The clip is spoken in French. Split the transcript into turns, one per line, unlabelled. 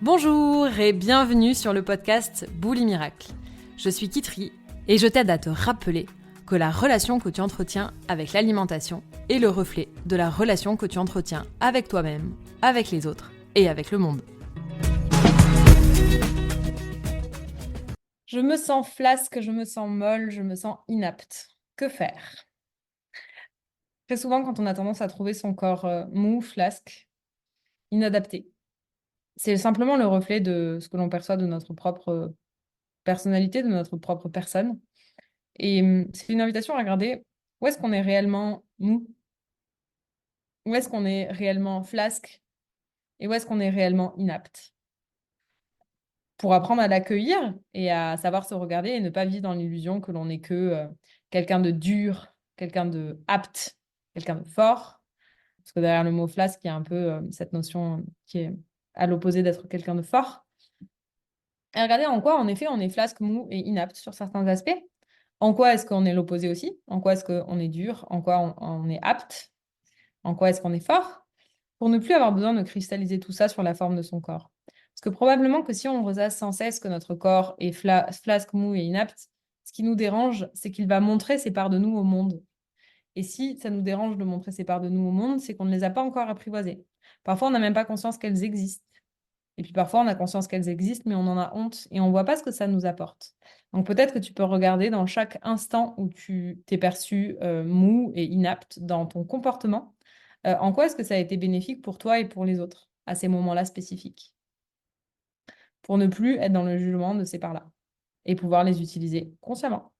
Bonjour et bienvenue sur le podcast Bouli Miracle. Je suis Kitri et je t'aide à te rappeler que la relation que tu entretiens avec l'alimentation est le reflet de la relation que tu entretiens avec toi-même, avec les autres et avec le monde. Je me sens flasque, je me sens molle, je me sens inapte. Que faire? Très souvent, quand on a tendance à trouver son corps mou, flasque, inadapté, c'est simplement le reflet de ce que l'on perçoit de notre propre personnalité, de notre propre personne. Et c'est une invitation à regarder où est-ce qu'on est réellement mou, où est-ce qu'on est réellement flasque et où est-ce qu'on est réellement inapte. Pour apprendre à l'accueillir et à savoir se regarder et ne pas vivre dans l'illusion que l'on n'est que quelqu'un de dur, quelqu'un de apte, quelqu'un de fort. Parce que derrière le mot flasque, il y a un peu cette notion qui est à l'opposé d'être quelqu'un de fort. Et regardez en quoi, en effet, on est flasque, mou et inapte sur certains aspects. En quoi est-ce qu'on est l'opposé aussi? En quoi est-ce qu'on est dur? En quoi on est apte? En quoi est-ce qu'on est fort? Pour ne plus avoir besoin de cristalliser tout ça sur la forme de son corps. Parce que probablement que si on ressasse sans cesse que notre corps est flasque, mou et inapte, ce qui nous dérange, c'est qu'il va montrer ses parts de nous au monde. Et si ça nous dérange de montrer ses parts de nous au monde, c'est qu'on ne les a pas encore apprivoisées. Parfois, on n'a même pas conscience qu'elles existent. Et puis parfois, on a conscience qu'elles existent, mais on en a honte et on ne voit pas ce que ça nous apporte. Donc peut-être que tu peux regarder dans chaque instant où tu t'es perçu mou et inapte dans ton comportement, en quoi est-ce que ça a été bénéfique pour toi et pour les autres à ces moments-là spécifiques, pour ne plus être dans le jugement de ces parts-là et pouvoir les utiliser consciemment.